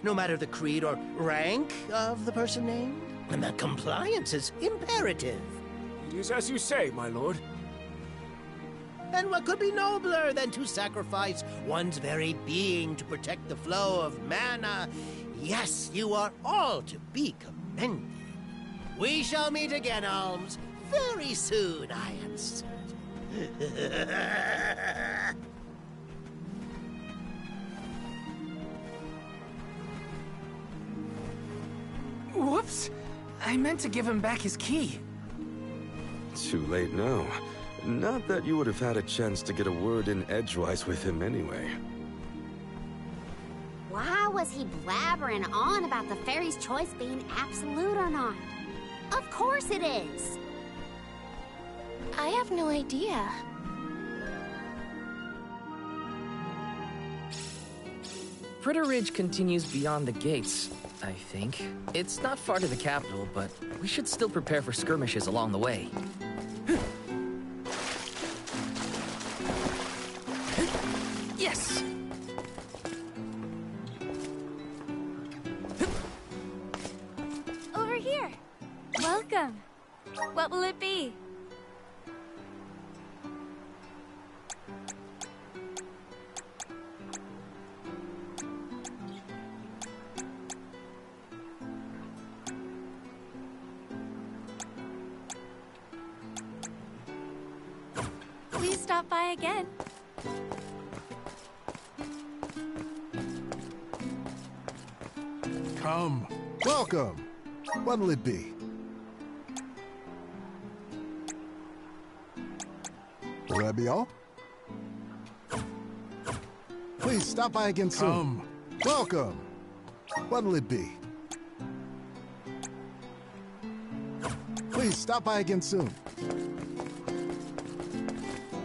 no matter the creed or rank of the person named. And that compliance is imperative. It is as you say, my lord. And what could be nobler than to sacrifice one's very being to protect the flow of mana? Yes, you are all to be commended. We shall meet again, Alms, very soon, I am certain. Whoops! I meant to give him back his key. Too late now. Not that you would have had a chance to get a word in edgewise with him anyway. Why was he blabbering on about the fairy's choice being absolute or not? Of course it is! I have no idea. Fritter Ridge continues beyond the gates, I think. It's not far to the capital, but we should still prepare for skirmishes along the way. Yes! Over here. Welcome. What will it be? Please stop by again. Come. Welcome. What'll it be? Will that be all? Please stop by again soon. Come. Welcome. What'll it be? Please stop by again soon.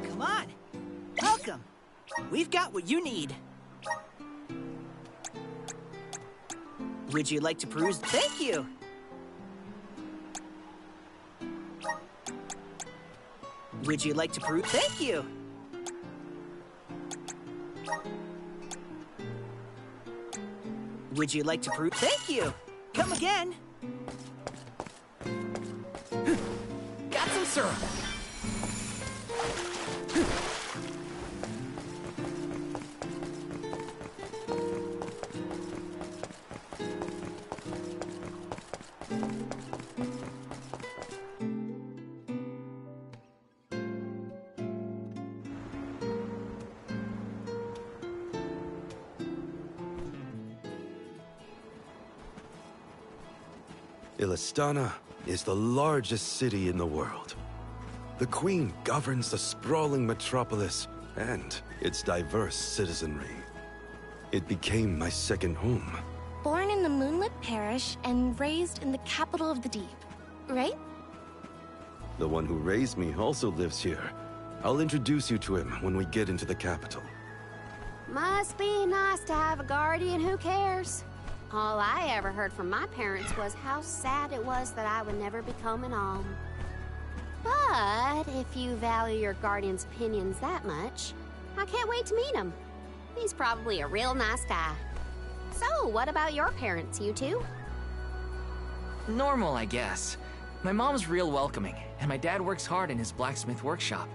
Come on. Welcome. We've got what you need. Would you like to peruse? Thank you. Would you like to peruse? Thank you. Would you like to peruse? Thank you. Come again. Got some syrup! Illistana is the largest city in the world. The Queen governs the sprawling metropolis and its diverse citizenry. It became my second home. Born in the Moonlit Parish and raised in the capital of the deep, right? The one who raised me also lives here. I'll introduce you to him when we get into the capital. Must be nice to have a guardian who cares. All I ever heard from my parents was how sad it was that I would never become an alm. But if you value your guardian's opinions that much, I can't wait to meet him. He's probably a real nice guy. So, what about your parents, you two? Normal, I guess. My mom's real welcoming, and my dad works hard in his blacksmith workshop.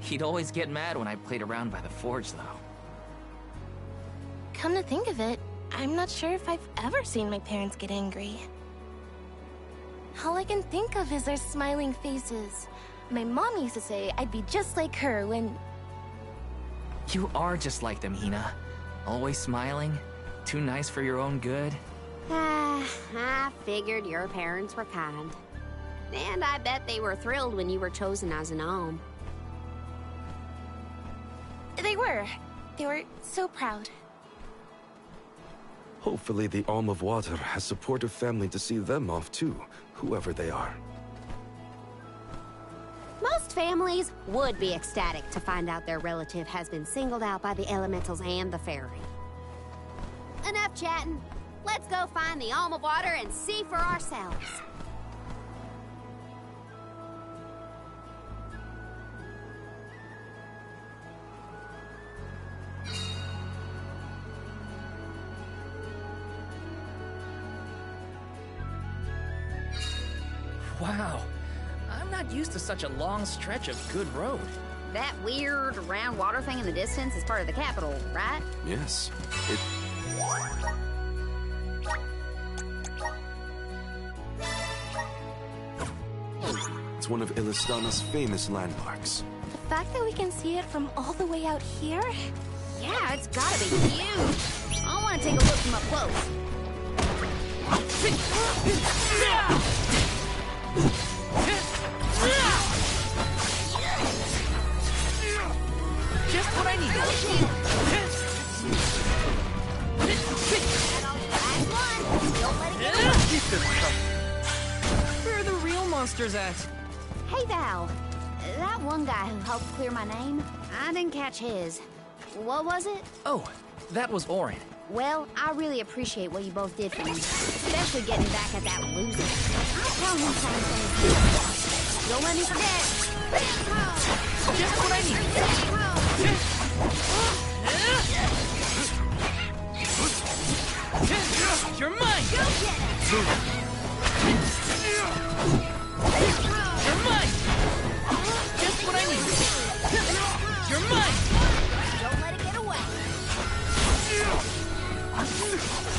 He'd always get mad when I played around by the forge, though. Come to think of it, I'm not sure if I've ever seen my parents get angry. All I can think of is their smiling faces. My mom used to say I'd be just like her when... You are just like them, Hina. Always smiling, too nice for your own good. I figured your parents were kind. And I bet they were thrilled when you were chosen as an alm. They were. They were so proud. Hopefully the Alm of Water has supportive family to see them off too, whoever they are. Most families would be ecstatic to find out their relative has been singled out by the elementals and the fairy. Enough chatting. Let's go find the Alm of Water and see for ourselves. Wow. I'm not used to such a long stretch of good road. That weird round water thing in the distance is part of the capital, right? Yes. It's one of Illistana's famous landmarks. The fact that we can see it from all the way out here? Yeah, it's gotta be huge. I want to take a look from up close. Just what I need. Last one. Don't let it get away. Where are the real monsters at? Hey, Val. That one guy who helped clear my name, I didn't catch his. What was it? Oh, that was Orin. Well, I really appreciate what you both did for me, especially getting back at that loser. I'll tell him same thing. Don't let me forget. Just what I need. You're mine! Go get him! You're mine! Just what I need. You're mine! Don't let it get away.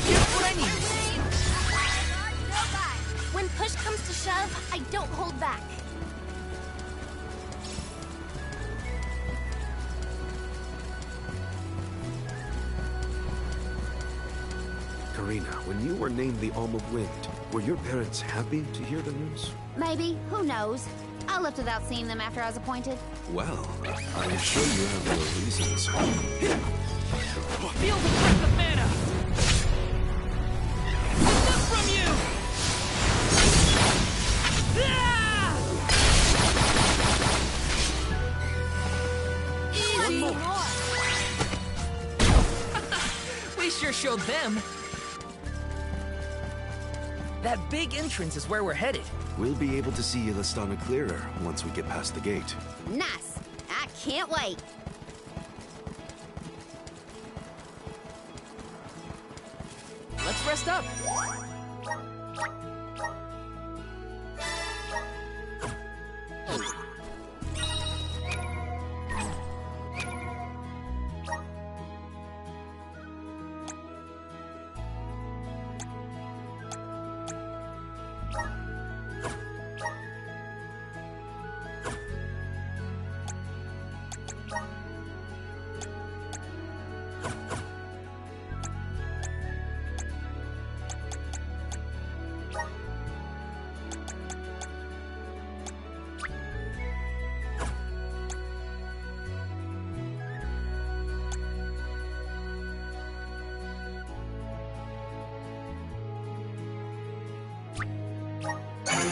Just what I need. When push comes to shove, I don't hold back. Karina, when you were named the Alm of Wind, were your parents happy to hear the news? Maybe. Who knows? I left without seeing them after I was appointed. Well, I'm sure you have your reasons. Feel the breath of mana! Look from you! Easy! We sure showed them. That big entrance is where we're headed. We'll be able to see Illistana clearer once we get past the gate. Nice. I can't wait. Let's rest up.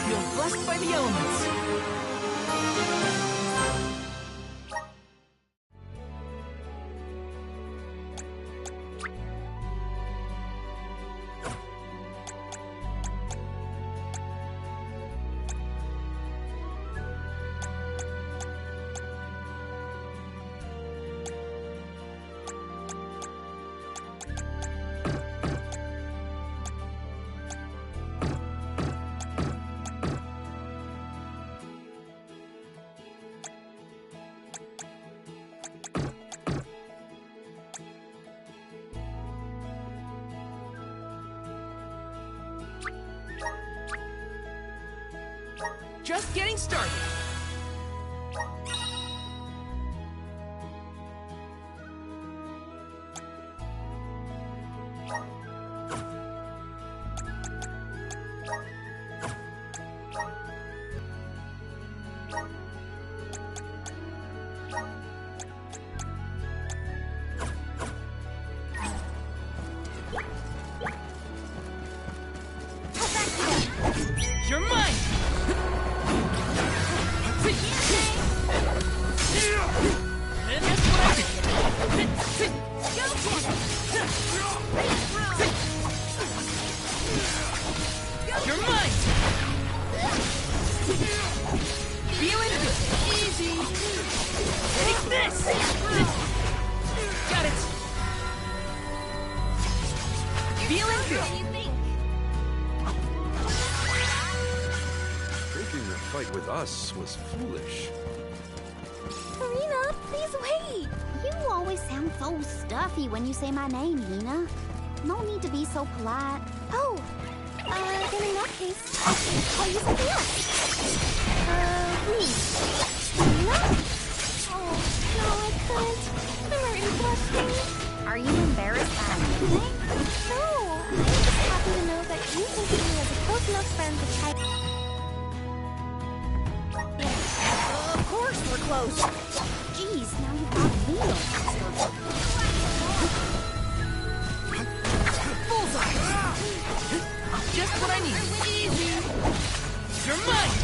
Feel blessed by the elements. Just getting started. You're mine! You're mine! Feeling good. Easy. Take this! Got it. Feeling good. fight with us was foolish. Karina, please wait! You always sound so stuffy when you say my name, Hina. No need to be so polite. Oh, then in that case, I'll use something else. Please. Karina? Oh, no, I couldn't. I'm already blushing. Are you embarrassed by anything? No, I'm just happy to know that you consider me as a close enough friend to try. Of course we're close. Jeez, now you've got me all Bullseye! Just what I need. Easy! You're mine!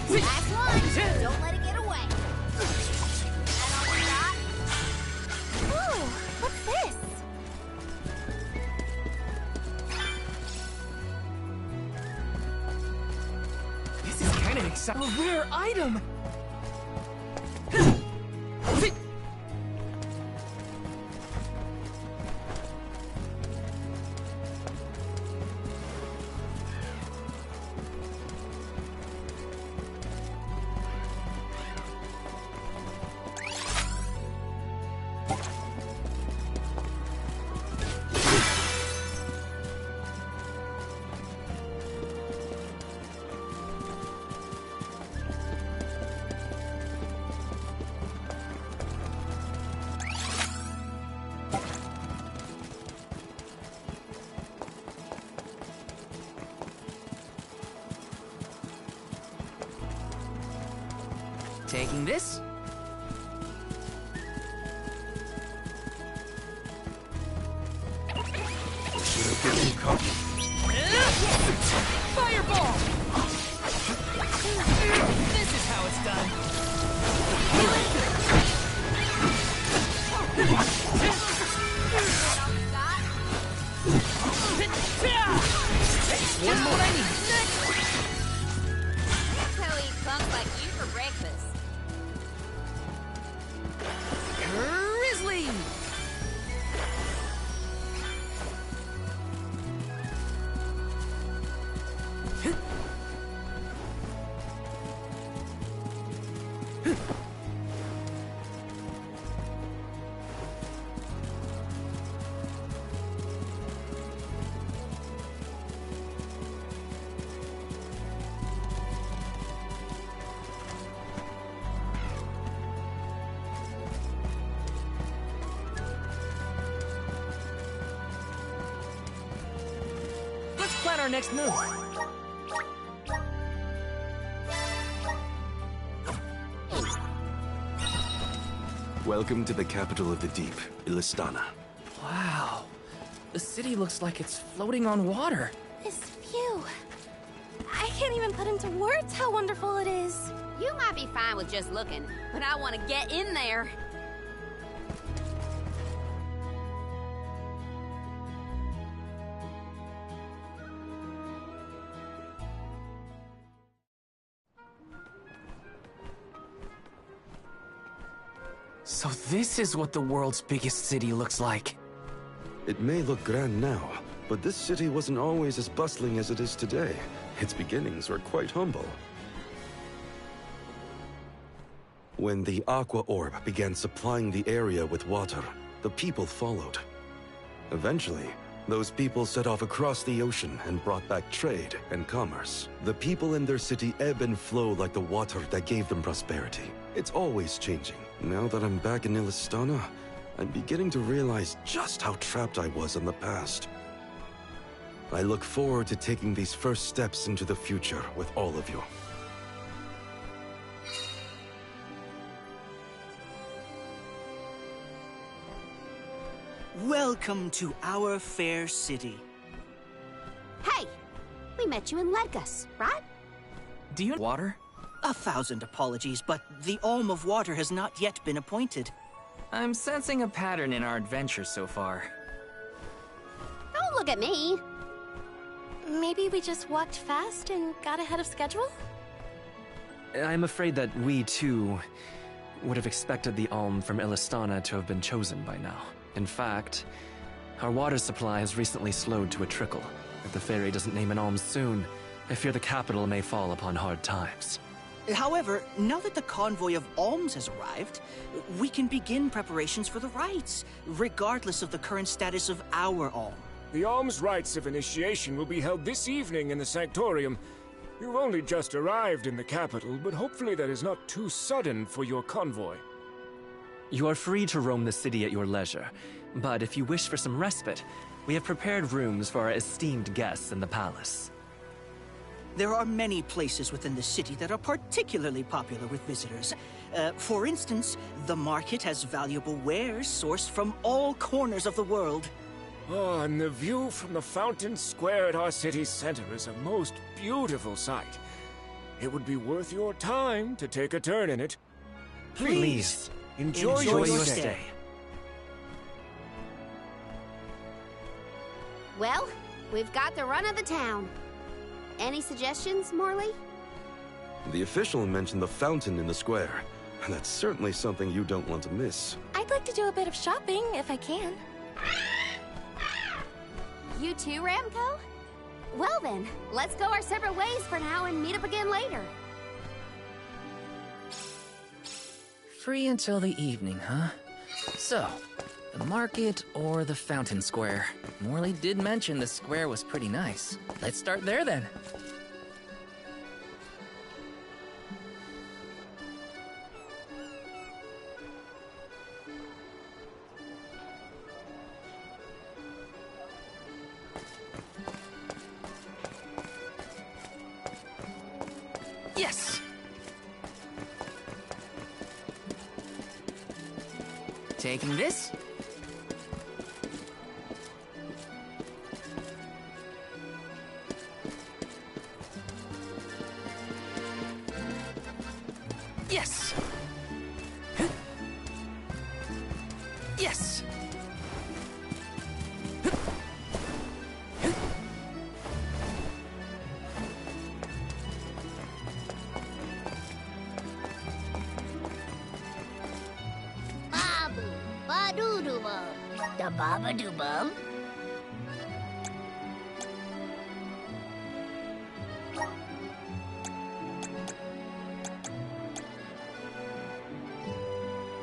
Last one. Don't let it get away. That all we got? Oh, what's this? This is kind of exciting. A rare item! Taking this. Fireball! This is how it's done. Just what I need. That's how he plumps like you for breakfast. Grizzly! Let's plan our next move. Welcome to the capital of the deep, Illistana. Wow. The city looks like it's floating on water. This view. I can't even put into words how wonderful it is. You might be fine with just looking, but I want to get in there. So this is what the world's biggest city looks like. It may look grand now, but this city wasn't always as bustling as it is today. Its beginnings were quite humble. When the Aqua Orb began supplying the area with water, the people followed. Eventually, those people set off across the ocean and brought back trade and commerce. The people in their city ebb and flow like the water that gave them prosperity. It's always changing. Now that I'm back in Illistana, I'm beginning to realize just how trapped I was in the past. I look forward to taking these first steps into the future with all of you. Welcome to our fair city. Hey, we met you in Ledgus, right? Do you water? 1,000 apologies, but the Alm of Water has not yet been appointed. I'm sensing a pattern in our adventure so far. Don't look at me. Maybe we just walked fast and got ahead of schedule? I'm afraid that we, too, would have expected the Alm from Illistana to have been chosen by now. In fact, our water supply has recently slowed to a trickle. If the fairy doesn't name an Alm soon, I fear the capital may fall upon hard times. However, now that the convoy of alms has arrived, we can begin preparations for the rites, regardless of the current status of our alm. The alms rites of initiation will be held this evening in the Sanctorium. You've only just arrived in the capital, but hopefully that is not too sudden for your convoy. You are free to roam the city at your leisure, but if you wish for some respite, we have prepared rooms for our esteemed guests in the palace. There are many places within the city that are particularly popular with visitors. For instance, the market has valuable wares sourced from all corners of the world. Oh, and the view from the fountain square at our city center is a most beautiful sight. It would be worth your time to take a turn in it. Please, enjoy your stay. Well, we've got the run of the town. Any suggestions, Morley? The official mentioned the fountain in the square, and that's certainly something you don't want to miss. I'd like to do a bit of shopping, if I can. You too, Ramco? Well then, let's go our separate ways for now and meet up again later. Free until the evening, huh? So, the market or the fountain square? Morley did mention the square was pretty nice. Let's start there then. Yes! Taking this? Yes! Yes! Babu, ba-doo-doo-bum, da baba-doo-bum.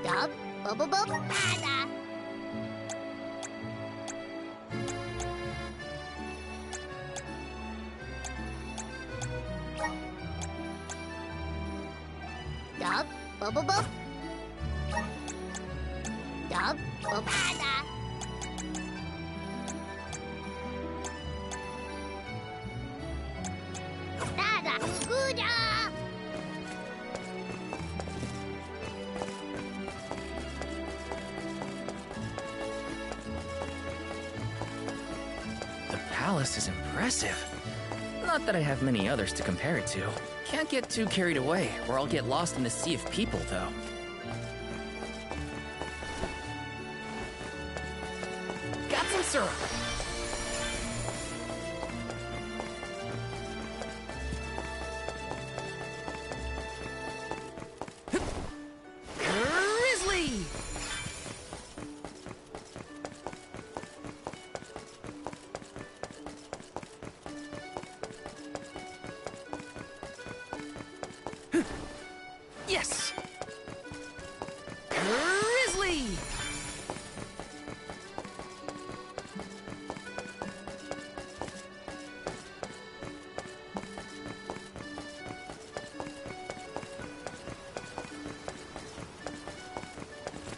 Dub, bub-bub-bub, bada. Dub, bub-bub-bub. Dub, bada. Dada, Guda. The palace is impressive. Not that I have many others to compare it to. Can't get too carried away, or I'll get lost in the sea of people, though. Got some syrup. Grizzly! Yes! Grizzly!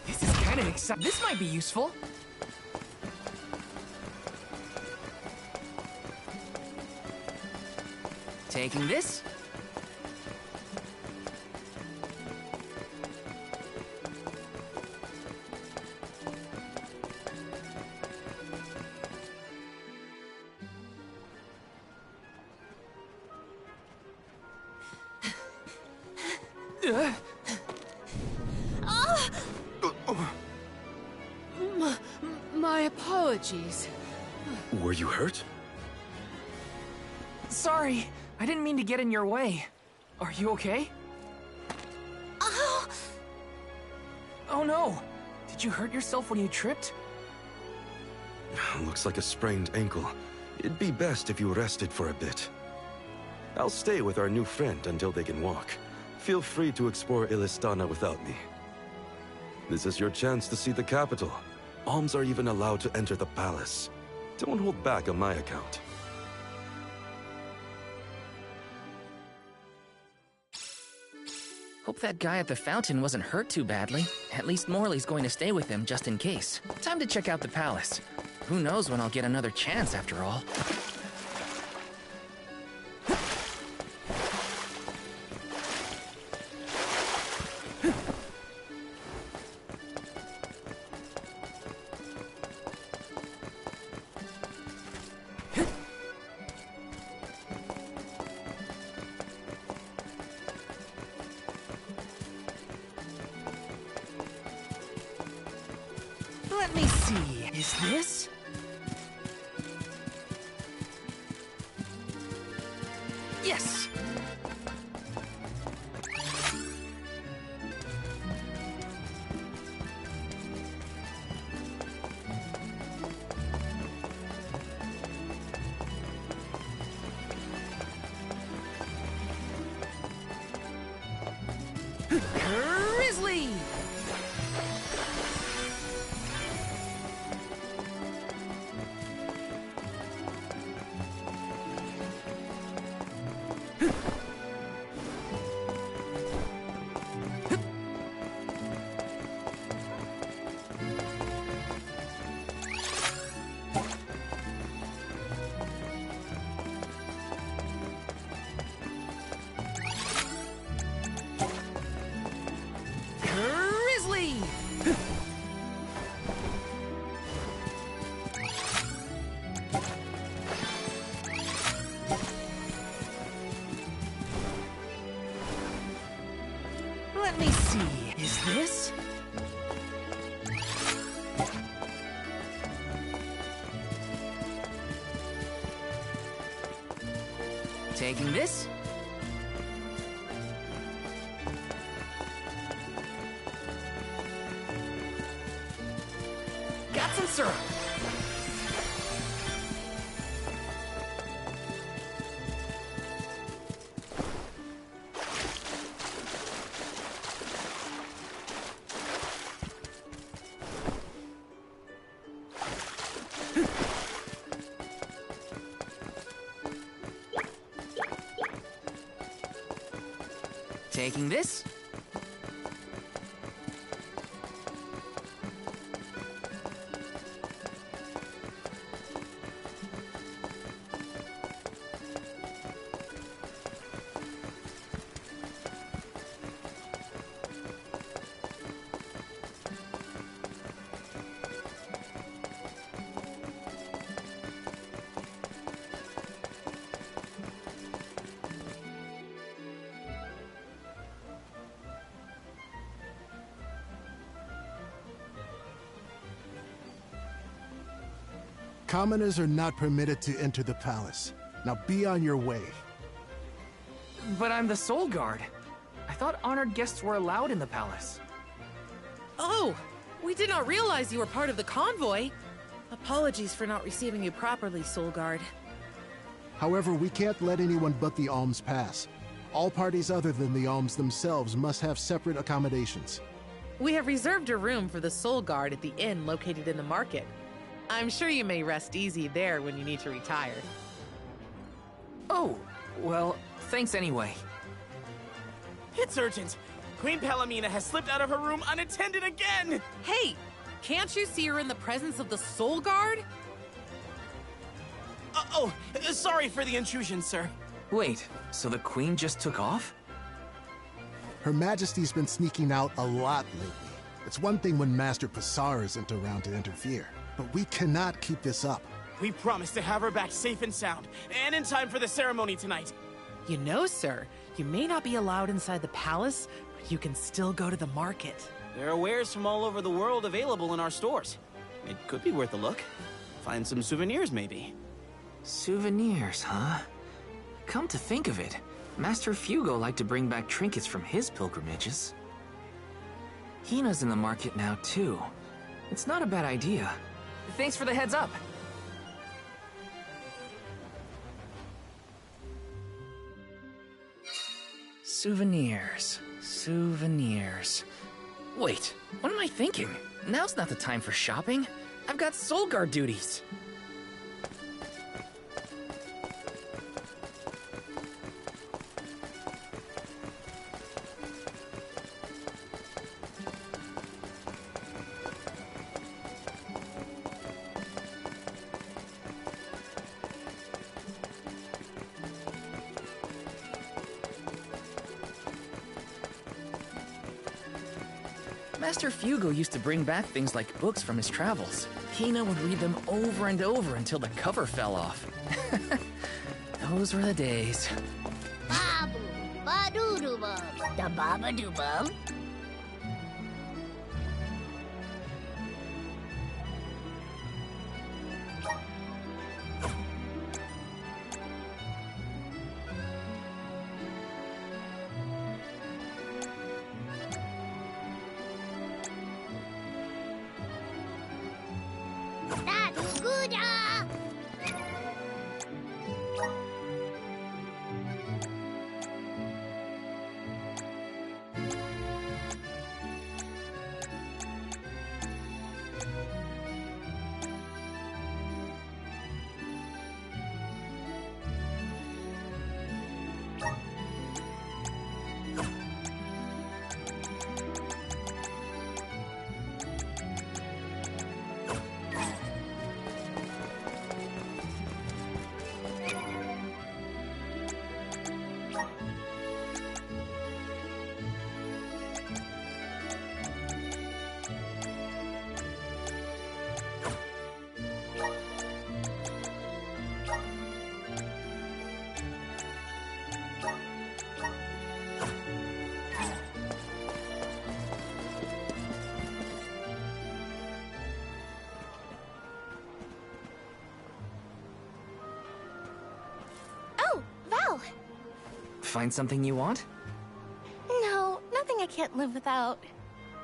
This is kind of exciting. This might be useful. Taking this? My apologies. Were you hurt? Sorry, I didn't mean to get in your way. Are you okay? Oh! Oh no! Did you hurt yourself when you tripped? Looks like a sprained ankle. It'd be best if you rested for a bit. I'll stay with our new friend until they can walk. Feel free to explore Illistana without me. This is your chance to see the capital. Alms are even allowed to enter the palace. Don't hold back on my account. Hope that guy at the fountain wasn't hurt too badly. At least Morley's going to stay with him just in case. Time to check out the palace. Who knows when I'll get another chance after all. Let me see. Is this? Yes! Grizzly! Grizzly! Let me see. Is this? Taking this? Got some syrup. Taking this? Commoners are not permitted to enter the palace. Now be on your way. But I'm the Soul Guard. I thought honored guests were allowed in the palace. Oh, we did not realize you were part of the convoy. Apologies for not receiving you properly, Soul Guard. However, we can't let anyone but the Alms pass. All parties other than the Alms themselves must have separate accommodations. We have reserved a room for the Soul Guard at the inn located in the market. I'm sure you may rest easy there when you need to retire. Oh, well, thanks anyway. It's urgent. Queen Palamina has slipped out of her room unattended again! Hey, can't you see her in the presence of the Soul Guard? Sorry for the intrusion, sir. Wait, so the Queen just took off? Her Majesty's been sneaking out a lot lately. It's one thing when Master Passar isn't around to interfere, but we cannot keep this up. We promised to have her back safe and sound, and in time for the ceremony tonight. You know, sir, you may not be allowed inside the palace, but you can still go to the market. There are wares from all over the world available in our stores. It could be worth a look. Find some souvenirs, maybe. Souvenirs, huh? Come to think of it, Master Fugo liked to bring back trinkets from his pilgrimages. Hina's in the market now, too. It's not a bad idea. Thanks for the heads up. Souvenirs. Souvenirs. Wait, what am I thinking? Now's not the time for shopping. I've got Soul Guard duties. Master Fugo used to bring back things like books from his travels. Hina would read them over and over until the cover fell off. Those were the days. Babu, ba-doo-doo-bum, da baba-doo-bum. That's good. Find something you want? No, nothing I can't live without.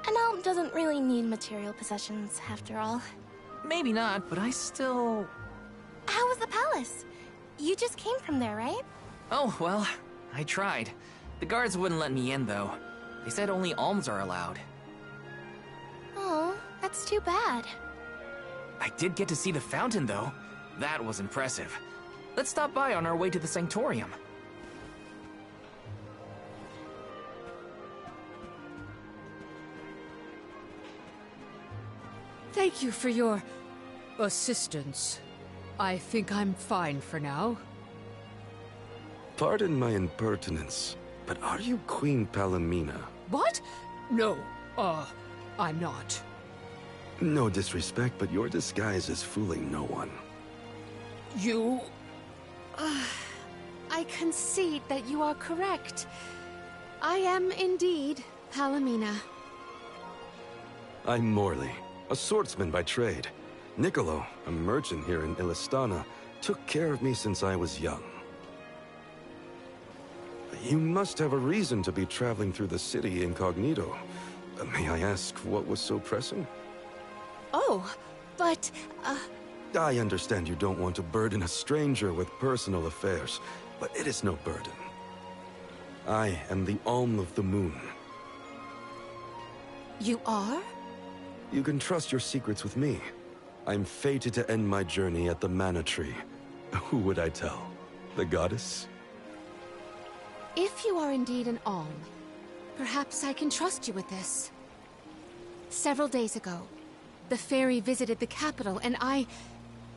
An alm doesn't really need material possessions, after all. Maybe not, but I still... How was the palace? You just came from there, right? Oh, well, I tried. The guards wouldn't let me in, though. They said only alms are allowed. Oh, that's too bad. I did get to see the fountain, though. That was impressive. Let's stop by on our way to the Sanctorium. Thank you for your assistance. I think I'm fine for now. Pardon my impertinence, but are you Queen Palomina? What? No, I'm not. No disrespect, but your disguise is fooling no one. You... I concede that you are correct. I am indeed Palomina. I'm Morley, a swordsman by trade. Niccolo, a merchant here in Illistana, took care of me since I was young. You must have a reason to be traveling through the city incognito. May I ask what was so pressing? Oh, but, I understand you don't want to burden a stranger with personal affairs, but it is no burden. I am the Alm of the Moon. You are? You can trust your secrets with me. I'm fated to end my journey at the Mana Tree. Who would I tell? The goddess? If you are indeed an Alm, perhaps I can trust you with this. Several days ago, the fairy visited the capital, and I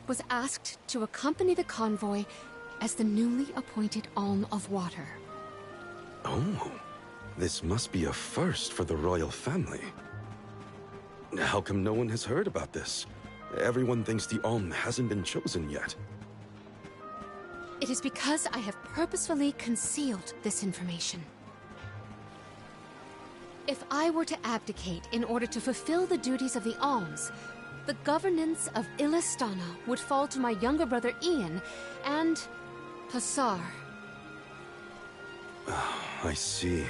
was asked to accompany the convoy as the newly appointed Alm of Water. Oh, this must be a first for the royal family. How come no one has heard about this? Everyone thinks the Alm hasn't been chosen yet. It is because I have purposefully concealed this information. If I were to abdicate in order to fulfill the duties of the Alms, the governance of Illistana would fall to my younger brother Ian and Passar. I see.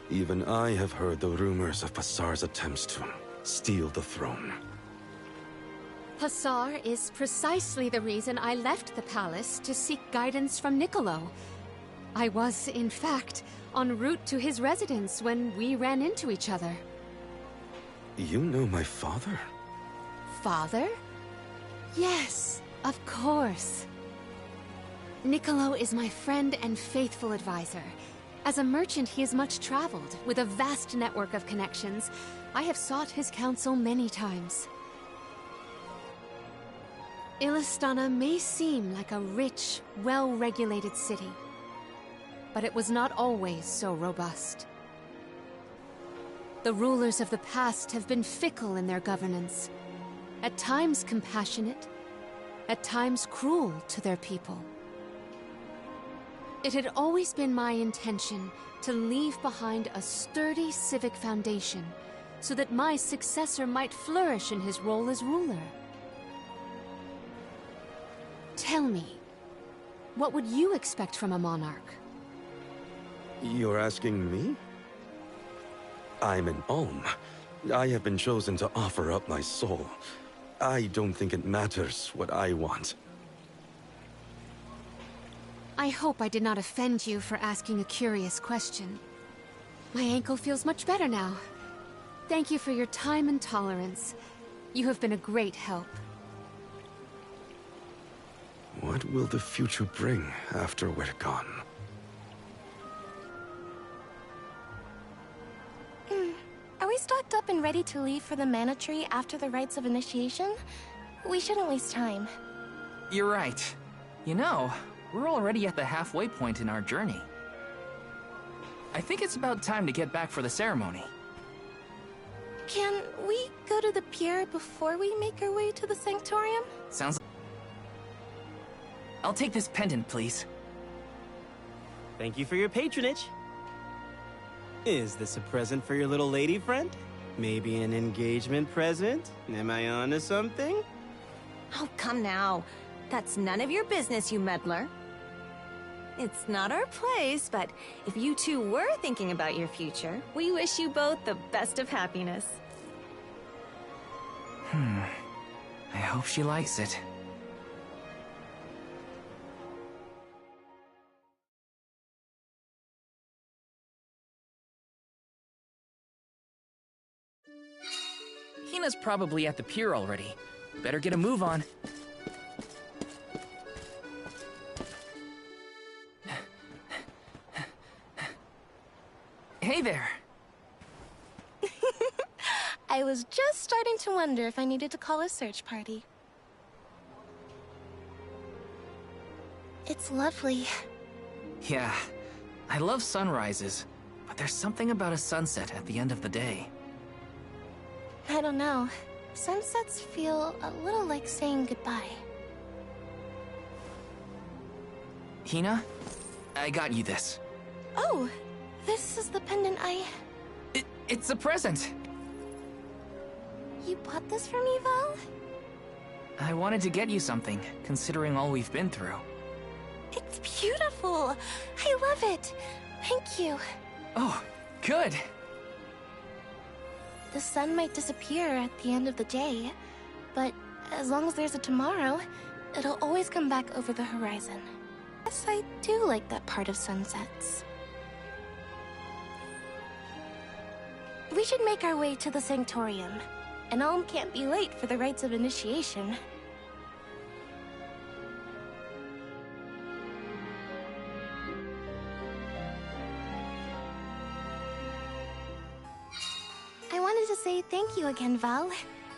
Even I have heard the rumors of Passar's attempts to steal the throne. Passar is precisely the reason I left the palace to seek guidance from Niccolo. I was, in fact, en route to his residence when we ran into each other. You know my father? Father? Yes, of course. Niccolo is my friend and faithful advisor. As a merchant, he is much traveled, with a vast network of connections. I have sought his counsel many times. Illistana may seem like a rich, well-regulated city, but it was not always so robust. The rulers of the past have been fickle in their governance, at times compassionate, at times cruel to their people. It had always been my intention to leave behind a sturdy civic foundation so that my successor might flourish in his role as ruler. Tell me, what would you expect from a monarch? You're asking me? I'm an Alm. I have been chosen to offer up my soul. I don't think it matters what I want. I hope I did not offend you for asking a curious question. My ankle feels much better now. Thank you for your time and tolerance. You have been a great help. What will the future bring after we're gone? Are we stocked up and ready to leave for the Mana Tree after the rites of initiation? We shouldn't waste time. You're right. You know, we're already at the halfway point in our journey. I think it's about time to get back for the ceremony. Can we go to the pier before we make our way to the Sanctorium? Sounds... I'll take this pendant, please. Thank you for your patronage. Is this a present for your little lady friend? Maybe an engagement present? Am I onto something? Oh, come now. That's none of your business, you meddler. It's not our place, but if you two were thinking about your future, we wish you both the best of happiness. I hope she likes it. Hina's probably at the pier already. Better get a move on. Hey there. I was just starting to wonder if I needed to call a search party. It's lovely. Yeah, I love sunrises, but there's something about a sunset at the end of the day. I don't know. Sunsets feel a little like saying goodbye. Hina, I got you this. Oh, this is the pendant It's a present! You bought this for me, Val? I wanted to get you something, considering all we've been through. It's beautiful! I love it! Thank you. Oh, good! The sun might disappear at the end of the day, but as long as there's a tomorrow, it'll always come back over the horizon. Yes, I do like that part of sunsets. We should make our way to the Sanctorium. An Alm can't be late for the rites of initiation. I wanted to say thank you again, Val.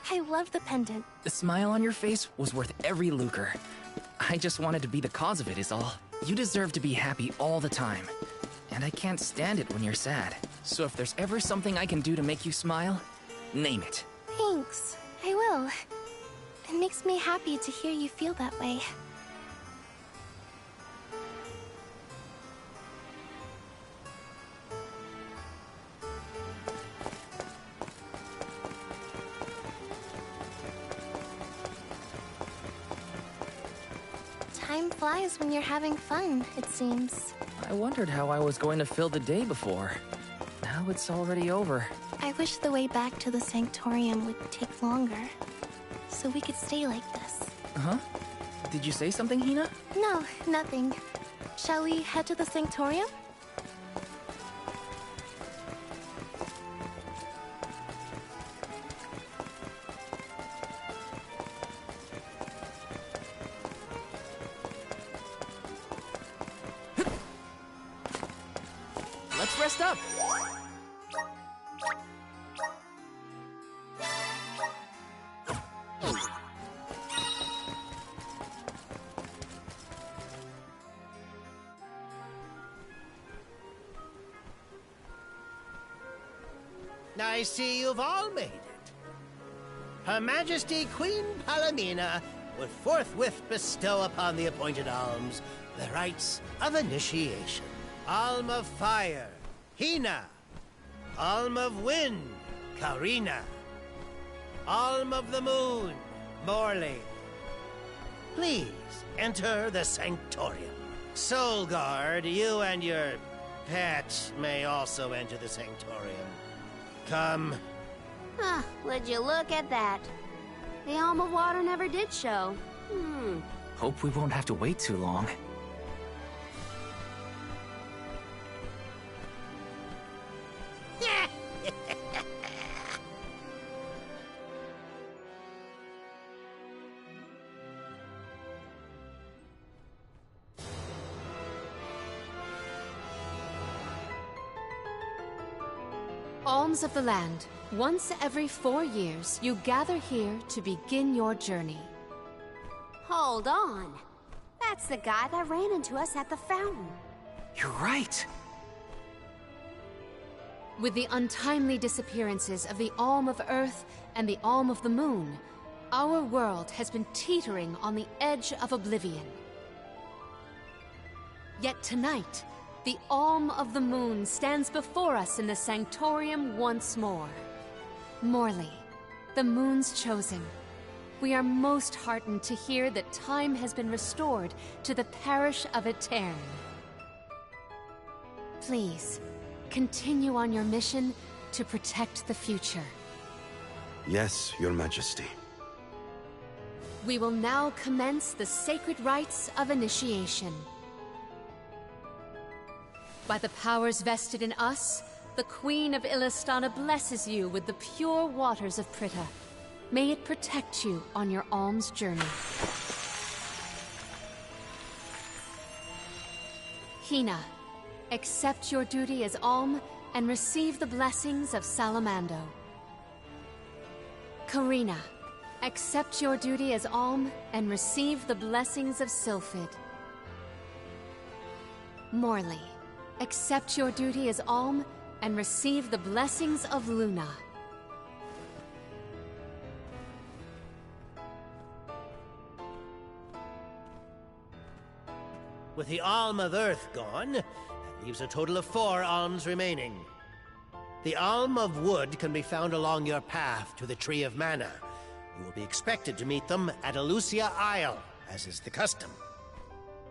I love the pendant. The smile on your face was worth every lucre. I just wanted to be the cause of it is all. You deserve to be happy all the time. And I can't stand it when you're sad. So if there's ever something I can do to make you smile, name it. Thanks. I will. It makes me happy to hear you feel that way. Time flies when you're having fun, it seems. I wondered how I was going to fill the day before. Now it's already over. I wish the way back to the Sanctorium would take longer, so we could stay like this. Huh? Did you say something, Hina? No, nothing. Shall we head to the Sanctorium? Let's rest up. I see you've all made it. Her Majesty Queen Palamina would forthwith bestow upon the appointed alms the rites of initiation. Alm of Fire, Hina. Alm of Wind, Karina. Alm of the Moon, Morley. Please enter the Sanctorium. Soul Guard, you and your pet may also enter the Sanctorium. Come. Huh, would you look at that? The Alm of Water never did show. Hope we won't have to wait too long. Alms of the Land. Once every 4 years, you gather here to begin your journey. Hold on. That's the guy that ran into us at the fountain. You're right. With the untimely disappearances of the Alm of Earth and the Alm of the Moon, our world has been teetering on the edge of oblivion. Yet tonight, the Alm of the Moon stands before us in the Sanctorium once more. Morley, the Moon's chosen. We are most heartened to hear that time has been restored to the parish of Aeterne. Please, continue on your mission to protect the future. Yes, Your Majesty. We will now commence the sacred rites of initiation. By the powers vested in us, the Queen of Illistana blesses you with the pure waters of Pritta. May it protect you on your alms journey. Hina, accept your duty as alm and receive the blessings of Salamando. Karina, accept your duty as alm and receive the blessings of Sylphid. Morley, accept your duty as alm and receive the blessings of Luna. With the Alm of Earth gone, that leaves a total of 4 alms remaining. The Alm of Wood can be found along your path to the Tree of Mana. You will be expected to meet them at Elusia Isle, as is the custom.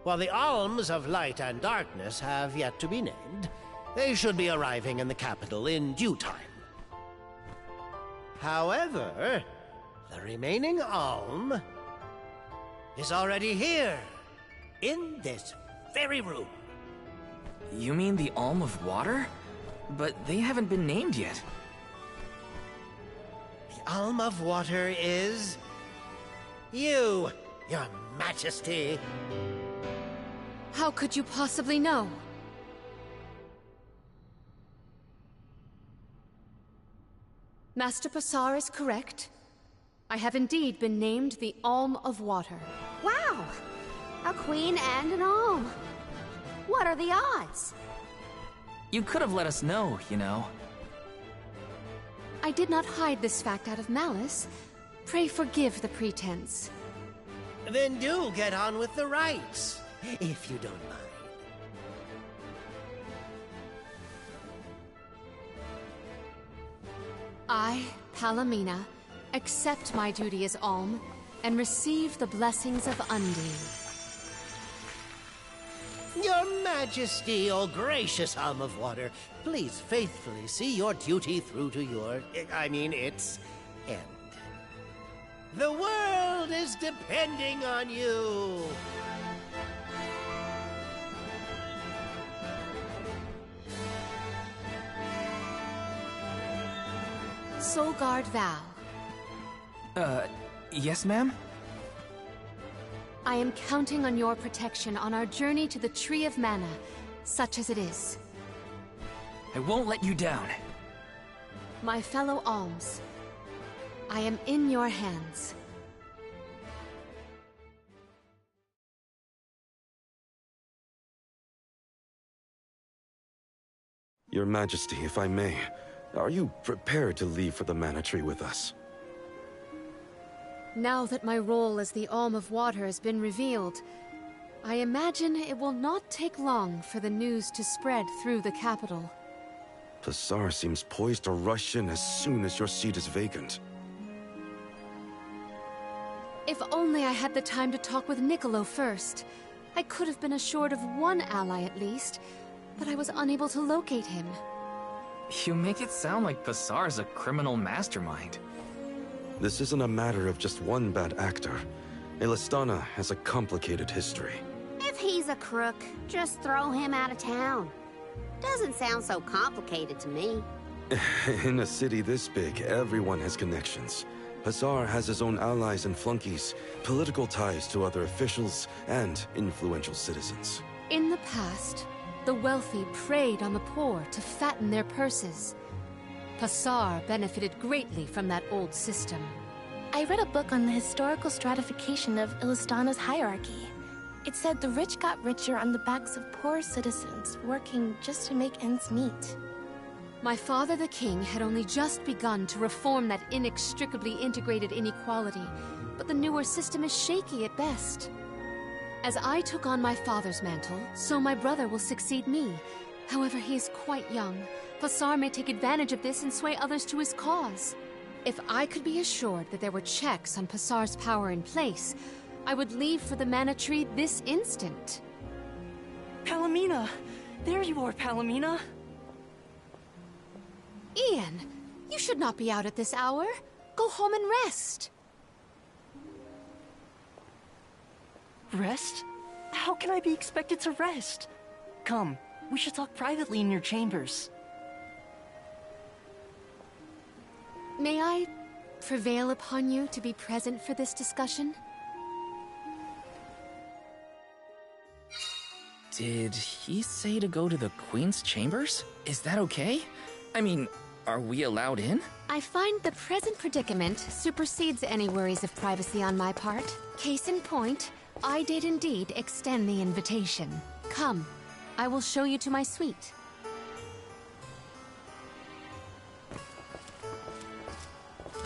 While the Alms of Light and Darkness have yet to be named, they should be arriving in the capital in due time. However, the remaining alm is already here, in this very room. You mean the Alm of Water? But they haven't been named yet. The Alm of Water is... you, Your Majesty. How could you possibly know? Master Passar is correct. I have indeed been named the Alm of Water. Wow! A queen and an alm. What are the odds? You could have let us know, you know. I did not hide this fact out of malice. Pray forgive the pretense. Then do get on with the rites, if you don't mind. I, Palamina, accept my duty as alm and receive the blessings of Undine. Your Majesty, O gracious Alm of Water, please faithfully see your duty through to its end. The world is depending on you. Soul Guard Val. Yes, ma'am? I am counting on your protection on our journey to the Tree of Mana, such as it is. I won't let you down. My fellow alms, I am in your hands. Your Majesty, if I may, are you prepared to leave for the Mana Tree with us? Now that my role as the Alm of Water has been revealed, I imagine it will not take long for the news to spread through the capital. Pasar seems poised to rush in as soon as your seat is vacant. If only I had the time to talk with Niccolo first. I could have been assured of one ally at least, but I was unable to locate him. You make it sound like Pasar's a criminal mastermind. This isn't a matter of just one bad actor. Elistana has a complicated history. If he's a crook, just throw him out of town. Doesn't sound so complicated to me. In a city this big, everyone has connections. Pasar has his own allies and flunkies, political ties to other officials, and influential citizens. In the past, the wealthy preyed on the poor to fatten their purses. Pasar benefited greatly from that old system. I read a book on the historical stratification of Ilistana's hierarchy. It said the rich got richer on the backs of poor citizens, working just to make ends meet. My father the king had only just begun to reform that inextricably integrated inequality, but the newer system is shaky at best. As I took on my father's mantle, so my brother will succeed me. However, he is quite young. Pasar may take advantage of this and sway others to his cause. If I could be assured that there were checks on Pasar's power in place, I would leave for the Mana Tree this instant. Palomina! There you are, Palomina! Ian, you should not be out at this hour. Go home and rest. Rest? How can I be expected to rest? Come, we should talk privately in your chambers. May I prevail upon you to be present for this discussion? Did he say to go to the Queen's chambers? Is that okay? I mean, are we allowed in? I find the present predicament supersedes any worries of privacy on my part. Case in point, I did indeed extend the invitation. Come, I will show you to my suite.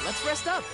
Let's rest up!